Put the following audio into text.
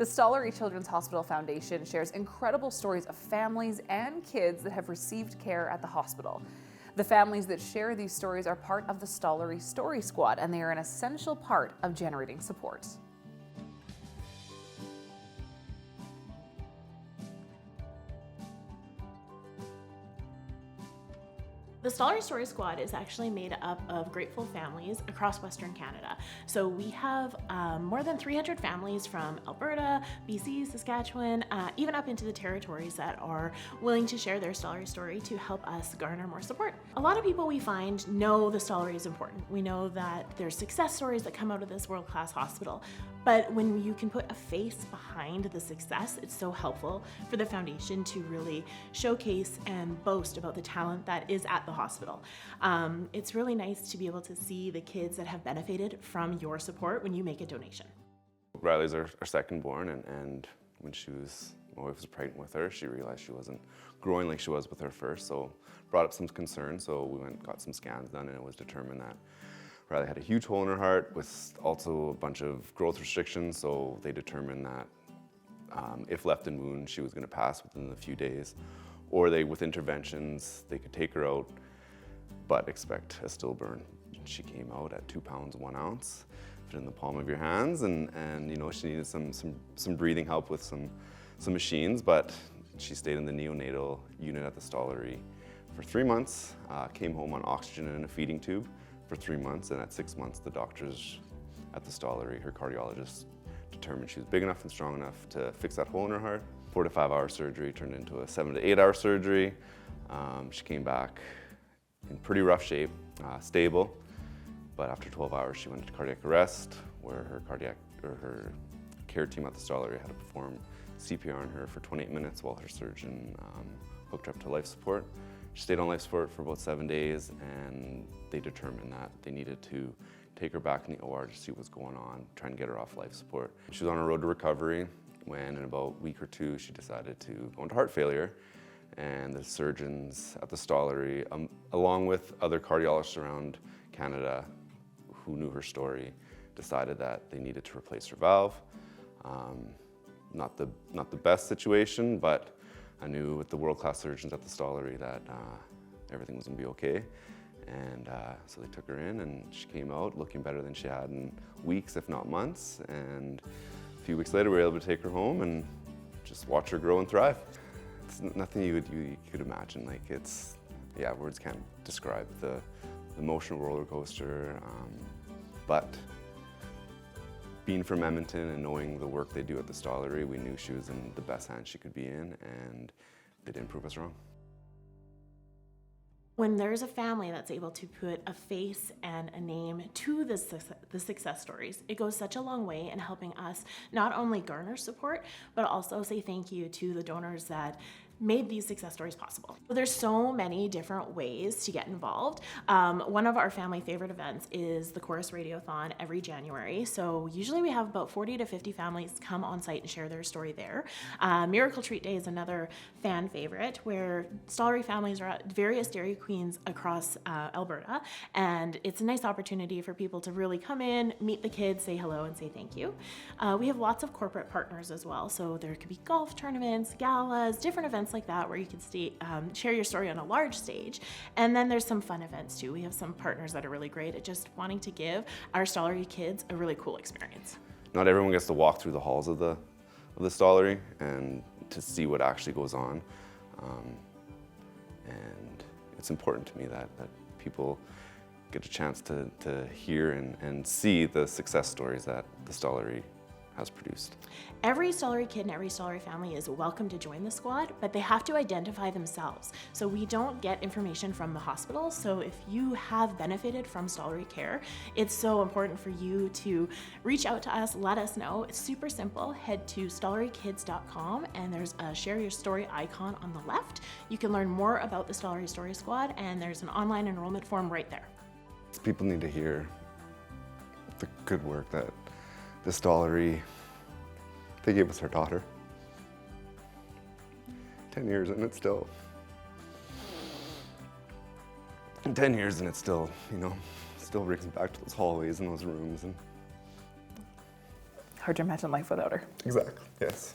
The Stollery Children's Hospital Foundation shares incredible stories of families and kids that have received care at the hospital. The families that share these stories are part of the Stollery Story Squad, and they are an essential part of generating support. The Stollery Story Squad is actually made up of grateful families across Western Canada. So we have more than 300 families from Alberta, BC, Saskatchewan, even up into the territories that are willing to share their Stollery story to help us garner more support. A lot of people we find know the Stollery is important. We know that there's success stories that come out of this world-class hospital, but when you can put a face behind the success, it's so helpful for the foundation to really showcase and boast about the talent that is at the hospital. It's really nice to be able to see the kids that have benefited from your support when you make a donation. Rylie's our second born, and when my wife was pregnant with her, she realized she wasn't growing like she was with her first, so brought up some concerns. So we went and got some scans done, and it was determined that Rylie had a huge hole in her heart with also a bunch of growth restrictions. So they determined that if left in wound, she was going to pass within a few days, or with interventions, they could take her out, but expect a stillborn. She came out at 2 pounds, 1 ounce, fit in the palm of your hands, and you know, she needed some breathing help with some machines, but she stayed in the neonatal unit at the Stollery for 3 months, came home on oxygen and a feeding tube for 3 months, and at 6 months, the doctors at the Stollery, her cardiologist, determined she was big enough and strong enough to fix that hole in her heart. 4 to 5 hour surgery turned into a 7 to 8 hour surgery. She came back in pretty rough shape, stable, but after 12 hours she went into cardiac arrest, where her care team at the Stollery had to perform CPR on her for 28 minutes while her surgeon hooked her up to life support. She stayed on life support for about 7 days, and they determined that they needed to take her back in the OR to see what's going on, try and get her off life support. She was on a road to recovery when in about a week or two she decided to go into heart failure, and the surgeons at the Stollery, along with other cardiologists around Canada who knew her story, decided that they needed to replace her valve. Not the best situation, but I knew with the world-class surgeons at the Stollery that everything was going to be okay. And so they took her in, and she came out looking better than she had in weeks, if not months. And a few weeks later, we were able to take her home and just watch her grow and thrive. It's nothing you could imagine. Like, yeah, words can't describe the emotional roller coaster. But being from Edmonton and knowing the work they do at the Stollery, we knew she was in the best hands she could be in, and they didn't prove us wrong. When there's a family that's able to put a face and a name to the success stories, it goes such a long way in helping us not only garner support, but also say thank you to the donors that made these success stories possible. There's so many different ways to get involved. One of our family favorite events is the Chorus Radiothon every January. So usually we have about 40 to 50 families come on site and share their story there. Miracle Treat Day is another fan favorite, where Stollery families are at various Dairy Queens across Alberta, and it's a nice opportunity for people to really come in, meet the kids, say hello, and say thank you. We have lots of corporate partners as well, so there could be golf tournaments, galas, different events like that where you can share your story on a large stage. And then there's some fun events too. We have some partners that are really great at just wanting to give our Stollery kids a really cool experience. Not everyone gets to walk through the halls of the Stollery and to see what actually goes on. And it's important to me that people get a chance to hear and see the success stories that the Stollery has produced. Every Stollery kid and every Stollery family is welcome to join the squad, but they have to identify themselves. So we don't get information from the hospital. So if you have benefited from Stollery care, it's so important for you to reach out to us, let us know. It's super simple. Head to stollerykids.com, and there's a share your story icon on the left. You can learn more about the Stollery Story Squad, and there's an online enrollment form right there. People need to hear the good work that the Stollery, they gave us our daughter. 10 years and it's still, 10 years and it's still, you know, still brings me back to those hallways and those rooms, and Hard to imagine life without her. Exactly, yes.